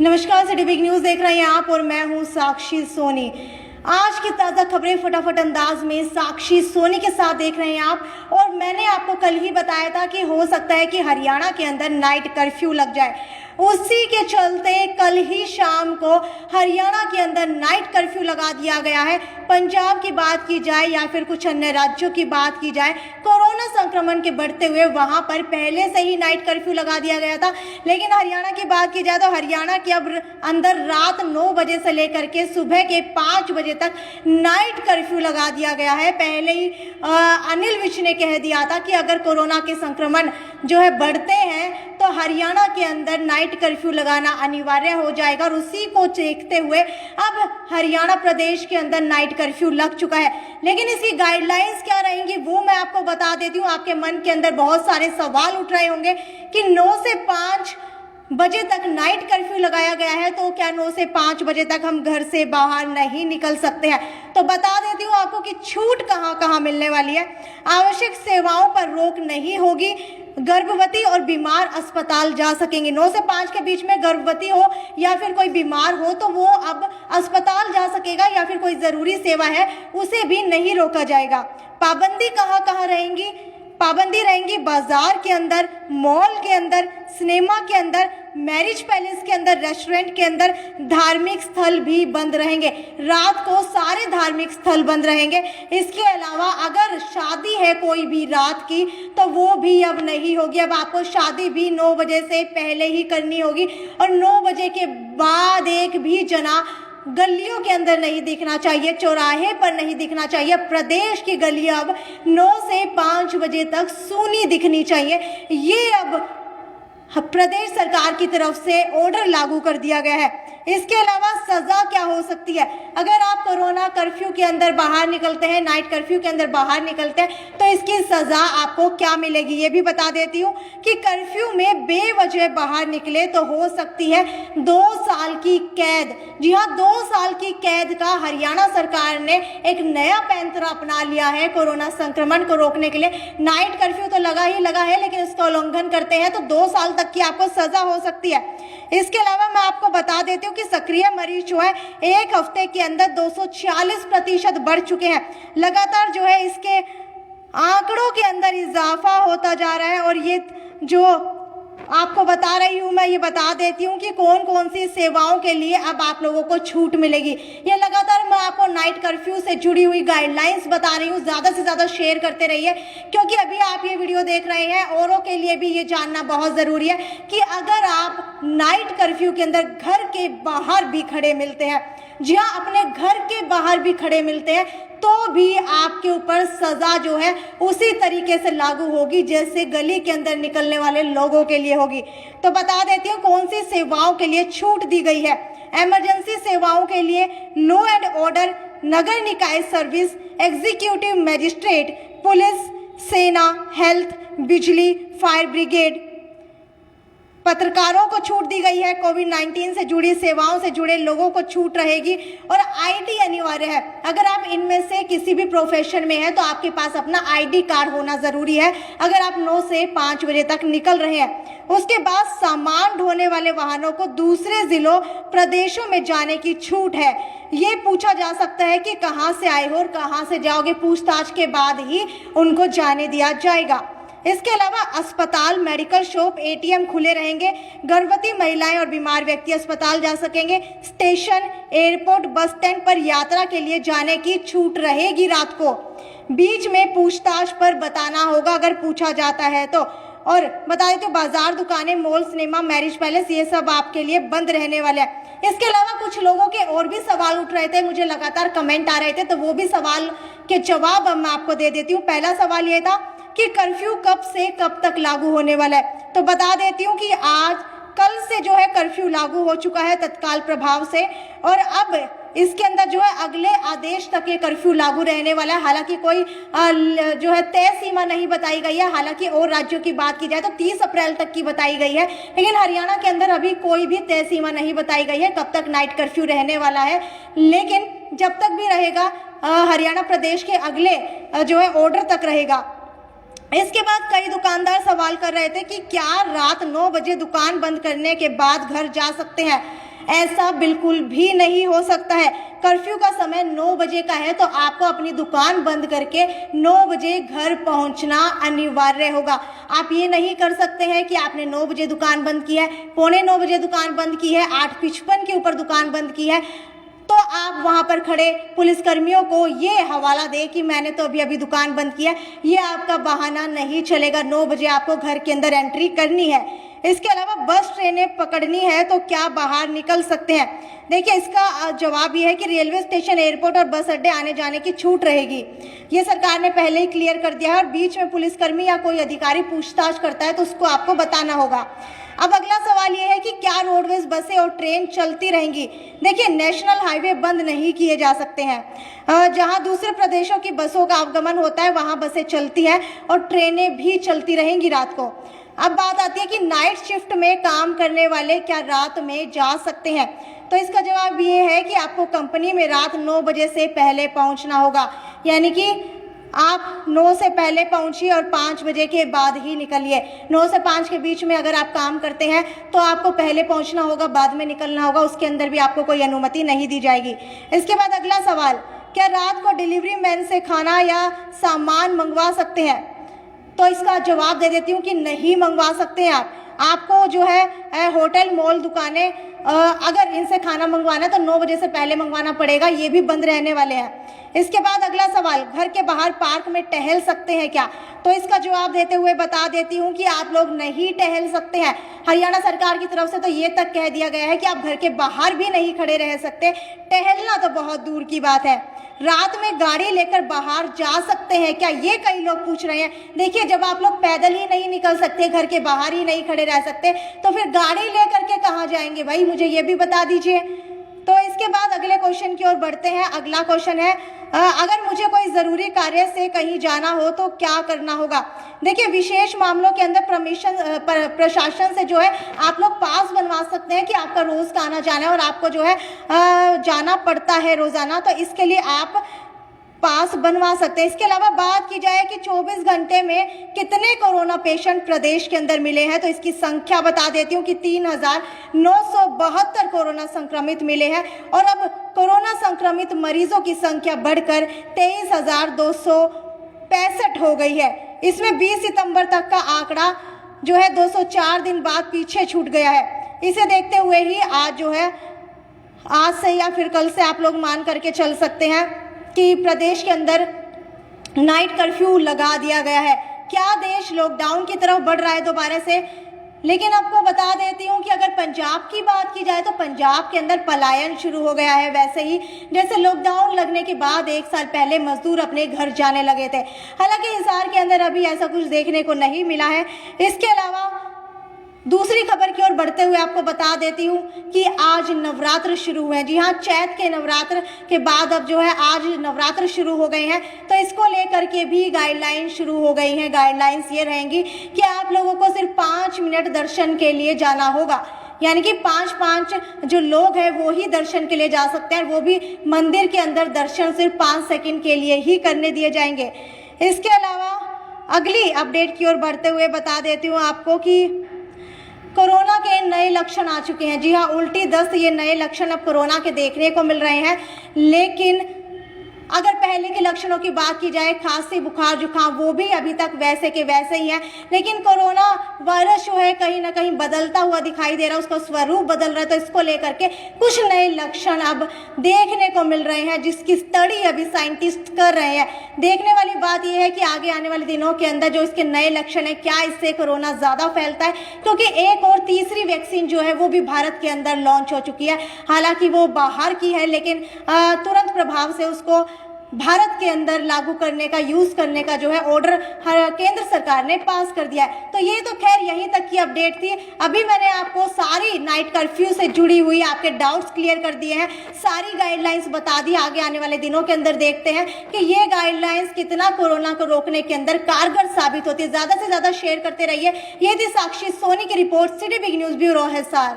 नमस्कार, city big news देख रहे हैं आप और मैं हूं साक्षी सोनी। आज की ताज़ा खबरें फटाफट अंदाज में साक्षी सोनी के साथ देख रहे हैं आप। और मैंने आपको कल ही बताया था कि हो सकता है कि हरियाणा के अंदर नाइट कर्फ्यू लग जाए। उसी के चलते कल ही शाम को हरियाणा के अंदर नाइट कर्फ्यू लगा दिया गया है। पंजाब की बात की जाए या फिर कुछ अन्य राज्यों की बात की जाए, कोरोना संक्रमण के बढ़ते हुए वहां पर पहले से ही नाइट कर्फ्यू लगा दिया गया था। लेकिन हरियाणा की बात की जाए तो हरियाणा के अब अंदर रात 9 बजे से लेकर के सुबह के 5 बजे तक नाइट कर्फ्यू लगा दिया गया है। पहले ही अनिल विज ने कह दिया था कि अगर कोरोना के संक्रमण जो है बढ़ते हैं तो हरियाणा के अंदर नाइट कर्फ्यू लगाना अनिवार्य हो जाएगा। और उसी को देखते हुए अब हरियाणा प्रदेश के अंदर नाइट कर्फ्यू लग चुका है। लेकिन इसकी गाइडलाइंस क्या रहेंगी वो मैं आपको बता देती हूँ। आपके मन के अंदर बहुत सारे सवाल उठ रहे होंगे कि 9 से 5 बजे तक नाइट कर्फ्यू लगाया गया है, तो क्या 9 से 5 बजे तक हम घर से बाहर नहीं निकल सकते हैं? तो बता देती हूँ आपको कि छूट कहाँ कहाँ मिलने वाली है। आवश्यक सेवाओं पर रोक नहीं होगी। गर्भवती और बीमार अस्पताल जा सकेंगे। 9 से 5 के बीच में गर्भवती हो या फिर कोई बीमार हो तो वो अब अस्पताल जा सकेगा, या फिर कोई ज़रूरी सेवा है उसे भी नहीं रोका जाएगा। पाबंदी कहाँ कहाँ रहेंगी? पाबंदी रहेंगी बाजार के अंदर, मॉल के अंदर, सिनेमा के अंदर, मैरिज पैलेस के अंदर, रेस्टोरेंट के अंदर। धार्मिक स्थल भी बंद रहेंगे। रात को सारे धार्मिक स्थल बंद रहेंगे। इसके अलावा अगर शादी है कोई भी रात की तो वो भी अब नहीं होगी। अब आपको शादी भी 9 बजे से पहले ही करनी होगी और 9 बजे के बाद एक भी जना गलियों के अंदर नहीं दिखना चाहिए, चौराहे पर नहीं दिखना चाहिए। प्रदेश की गलियां अब 9 से 5 बजे तक सूनी दिखनी चाहिए। ये अब प्रदेश सरकार की तरफ से ऑर्डर लागू कर दिया गया है। इसके अलावा सजा क्या हो सकती है? अगर आप कोरोना कर्फ्यू के अंदर बाहर निकलते हैं, नाइट कर्फ्यू के अंदर बाहर निकलते हैं, तो इसकी सजा आपको क्या मिलेगी ये भी बता देती हूँ कि कर्फ्यू में बेवजह बाहर निकले तो हो सकती है 2 साल की कैद। जी हाँ, 2 साल की कैद का हरियाणा सरकार ने एक नया पैंतरा अपना लिया है कोरोना संक्रमण को रोकने के लिए। नाइट कर्फ्यू तो लगा ही लगा है, लेकिन इसका उल्लंघन करते हैं तो 2 साल तक की आपको सजा हो सकती है। इसके अलावा मैं आपको बता देती हूँ कि सक्रिय मरीज जो है एक हफ्ते के अंदर 246% बढ़ चुके हैं। लगातार जो है इसके आंकड़ों के अंदर इजाफा होता जा रहा है। और ये जो आपको बता रही हूँ मैं, ये बता देती हूँ कि कौन कौन सी सेवाओं के लिए अब आप लोगों को छूट मिलेगी। ये लगातार मैं आपको नाइट कर्फ्यू से जुड़ी हुई गाइडलाइंस बता रही हूँ। ज़्यादा से ज़्यादा शेयर करते रहिए, क्योंकि अभी आप ये वीडियो देख रहे हैं, औरों के लिए भी ये जानना बहुत ज़रूरी है कि अगर आप नाइट कर्फ्यू के अंदर घर के बाहर भी खड़े मिलते हैं, जी हाँ, अपने घर के बाहर भी खड़े मिलते हैं, तो भी आपके ऊपर सजा जो है उसी तरीके से लागू होगी जैसे गली के अंदर निकलने वाले लोगों के लिए होगी। तो बता देती हूँ कौन सी सेवाओं के लिए छूट दी गई है। इमरजेंसी सेवाओं के लिए लॉ एंड ऑर्डर, नगर निकाय सर्विस, एग्जीक्यूटिव मजिस्ट्रेट, पुलिस, सेना, हेल्थ, बिजली, फायर ब्रिगेड। पत्रकारों को छूट दी गई है। कोविड-19 से जुड़ी सेवाओं से जुड़े लोगों को छूट रहेगी। और आईडी अनिवार्य है। अगर आप इनमें से किसी भी प्रोफेशन में है तो आपके पास अपना आईडी कार्ड होना ज़रूरी है अगर आप 9 से 5 बजे तक निकल रहे हैं। उसके बाद सामान ढोने वाले वाहनों को दूसरे जिलों, प्रदेशों में जाने की छूट है। ये पूछा जा सकता है कि कहाँ से आए हो और कहाँ से जाओगे, पूछताछ के बाद ही उनको जाने दिया जाएगा। इसके अलावा अस्पताल, मेडिकल शॉप, एटीएम खुले रहेंगे। गर्भवती महिलाएं और बीमार व्यक्ति अस्पताल जा सकेंगे। स्टेशन, एयरपोर्ट, बस स्टैंड पर यात्रा के लिए जाने की छूट रहेगी रात को। बीच में पूछताछ पर बताना होगा अगर पूछा जाता है तो। और बता दें तो बाजार, दुकानें, मॉल, सिनेमा, मैरिज पैलेस, ये सब आपके लिए बंद रहने वाले हैं। इसके अलावा कुछ लोगों के और भी सवाल उठ रहे थे, मुझे लगातार कमेंट आ रहे थे, तो वो भी सवाल के जवाब अब मैं आपको दे देती हूँ। पहला सवाल ये था कि कर्फ्यू कब से कब तक लागू होने वाला है। तो बता देती हूँ कि आज कल से जो है कर्फ्यू लागू हो चुका है तत्काल प्रभाव से। और अब इसके अंदर जो है अगले आदेश तक ये कर्फ्यू लागू रहने वाला है। हालांकि कोई जो है तय सीमा नहीं बताई गई है। हालांकि और राज्यों की बात की जाए तो 30 अप्रैल तक की बताई गई है, लेकिन हरियाणा के अंदर अभी कोई भी तय सीमा नहीं बताई गई है कब तक नाइट कर्फ्यू रहने वाला है। लेकिन जब तक भी रहेगा हरियाणा प्रदेश के अगले जो है ऑर्डर तक रहेगा। इसके बाद कई दुकानदार सवाल कर रहे थे कि क्या रात 9 बजे दुकान बंद करने के बाद घर जा सकते हैं। ऐसा बिल्कुल भी नहीं हो सकता है। कर्फ्यू का समय 9 बजे का है, तो आपको अपनी दुकान बंद करके 9 बजे घर पहुंचना अनिवार्य होगा। आप ये नहीं कर सकते हैं कि आपने 9 बजे दुकान बंद की है, पौने 9 बजे दुकान बंद की है, 8:55 के ऊपर दुकान बंद की है, तो आप वहां पर खड़े पुलिसकर्मियों को ये हवाला दे कि मैंने तो अभी अभी दुकान बंद किया। ये आपका बहाना नहीं चलेगा। 9 बजे आपको घर के अंदर एंट्री करनी है। इसके अलावा बस ट्रेनें पकड़नी है तो क्या बाहर निकल सकते हैं? देखिए, इसका जवाब ये है कि रेलवे स्टेशन, एयरपोर्ट और बस अड्डे आने जाने की छूट रहेगी। ये सरकार ने पहले ही क्लियर कर दिया है, और बीच में पुलिसकर्मी या कोई अधिकारी पूछताछ करता है तो उसको आपको बताना होगा। अब अगला सवाल ये है कि क्या रोडवेज बसें और ट्रेन चलती रहेंगी? देखिए, नेशनल हाईवे बंद नहीं किए जा सकते हैं। जहां दूसरे प्रदेशों की बसों का आवागमन होता है वहां बसें चलती हैं और ट्रेनें भी चलती रहेंगी रात को। अब बात आती है कि नाइट शिफ्ट में काम करने वाले क्या रात में जा सकते हैं? तो इसका जवाब ये है कि आपको कंपनी में रात 9 बजे से पहले पहुंचना होगा, यानी कि आप 9 से पहले पहुंचिए और 5 बजे के बाद ही निकलिए। 9 से 5 के बीच में अगर आप काम करते हैं तो आपको पहले पहुंचना होगा, बाद में निकलना होगा। उसके अंदर भी आपको कोई अनुमति नहीं दी जाएगी। इसके बाद अगला सवाल, क्या रात को डिलीवरी मैन से खाना या सामान मंगवा सकते हैं? तो इसका जवाब दे देती हूँ कि नहीं मंगवा सकते हैं आपको जो है होटल, मॉल, दुकानें, अगर इनसे खाना मंगवाना है तो 9 बजे से पहले मंगवाना पड़ेगा। ये भी बंद रहने वाले हैं। इसके बाद अगला सवाल, घर के बाहर पार्क में टहल सकते हैं क्या? तो इसका जवाब देते हुए बता देती हूँ कि आप लोग नहीं टहल सकते हैं। हरियाणा सरकार की तरफ से तो ये तक कह दिया गया है कि आप घर के बाहर भी नहीं खड़े रह सकते। टहलना तो बहुत दूर की बात है। रात में गाड़ी लेकर बाहर जा सकते हैं क्या, ये कई लोग पूछ रहे हैं। देखिए, जब आप लोग पैदल ही नहीं निकल सकते, घर के बाहर ही नहीं खड़े रह सकते, तो फिर गाड़ी लेकर के कहाँ जाएंगे भाई? मुझे ये भी बता दीजिए। तो इसके बाद अगले क्वेश्चन की ओर बढ़ते हैं। अगला क्वेश्चन है, अगर मुझे कोई ज़रूरी कार्य से कहीं जाना हो तो क्या करना होगा? देखिए, विशेष मामलों के अंदर प्रशासन से जो है आप लोग पास बनवा सकते हैं कि आपका रोज़ का आना जाना है और आपको जो है जाना पड़ता है रोज़ाना, तो इसके लिए आप पास बनवा सकते हैं। इसके अलावा बात की जाए कि 24 घंटे में कितने कोरोना पेशेंट प्रदेश के अंदर मिले हैं, तो इसकी संख्या बता देती हूँ कि 3,972 कोरोना संक्रमित मिले हैं। और अब कोरोना संक्रमित मरीजों की संख्या बढ़कर 23,265 हो गई है। इसमें 20 सितंबर तक का आंकड़ा जो है 204 दिन बाद पीछे छूट गया है। इसे देखते हुए ही आज जो है, आज से या फिर कल से आप लोग मान करके चल सकते हैं कि प्रदेश के अंदर नाइट कर्फ्यू लगा दिया गया है। क्या देश लॉकडाउन की तरफ बढ़ रहा है दोबारा से? लेकिन आपको बता देती हूँ कि अगर पंजाब की बात की जाए तो पंजाब के अंदर पलायन शुरू हो गया है, वैसे ही जैसे लॉकडाउन लगने के बाद 1 साल पहले मजदूर अपने घर जाने लगे थे। हालांकि हिसार के अंदर अभी ऐसा कुछ देखने को नहीं मिला है। इसके अलावा दूसरी खबर की ओर बढ़ते हुए आपको बता देती हूँ कि आज नवरात्र शुरू हुए हैं। जी हाँ, चैत के नवरात्र के बाद अब जो है आज नवरात्र शुरू हो गए हैं, तो इसको लेकर के भी गाइडलाइन शुरू हो गई हैं। गाइडलाइंस ये रहेंगी कि आप लोगों को सिर्फ 5 मिनट दर्शन के लिए जाना होगा, यानी कि 5 जो लोग हैं वो ही दर्शन के लिए जा सकते हैं, वो भी मंदिर के अंदर दर्शन सिर्फ 5 सेकंड के लिए ही करने दिए जाएंगे। इसके अलावा अगली अपडेट की ओर बढ़ते हुए बता देती हूँ आपको कि कोरोना के नए लक्षण आ चुके हैं। जी हाँ, उल्टी दस्त, ये नए लक्षण अब कोरोना के देखने को मिल रहे हैं। लेकिन अगर पहले के लक्षणों की बात की जाए, खांसी, बुखार, जुकाम, वो भी अभी तक वैसे के वैसे ही हैं। लेकिन कोरोना वायरस जो है कहीं ना कहीं बदलता हुआ दिखाई दे रहा है, उसका स्वरूप बदल रहा है, तो इसको लेकर के कुछ नए लक्षण अब देखने को मिल रहे हैं, जिसकी स्टडी अभी साइंटिस्ट कर रहे हैं। देखने वाली बात यह है कि आगे आने वाले दिनों के अंदर जो इसके नए लक्षण है, क्या इससे कोरोना ज़्यादा फैलता है, क्योंकि एक और तीसरी वैक्सीन जो है वो भी भारत के अंदर लॉन्च हो चुकी है। हालांकि वो बाहर की है, लेकिन तुरंत प्रभाव से उसको भारत के अंदर लागू करने का, यूज करने का जो है ऑर्डर केंद्र सरकार ने पास कर दिया है। तो ये तो खैर यहीं तक की अपडेट थी। अभी मैंने आपको सारी नाइट कर्फ्यू से जुड़ी हुई आपके डाउट्स क्लियर कर दिए हैं, सारी गाइडलाइंस बता दी। आगे आने वाले दिनों के अंदर देखते हैं कि ये गाइडलाइंस कितना कोरोना को रोकने के अंदर कारगर साबित होती है। ज्यादा से ज्यादा शेयर करते रहिए। ये थी साक्षी सोनी की report, city big news bureau Hisar.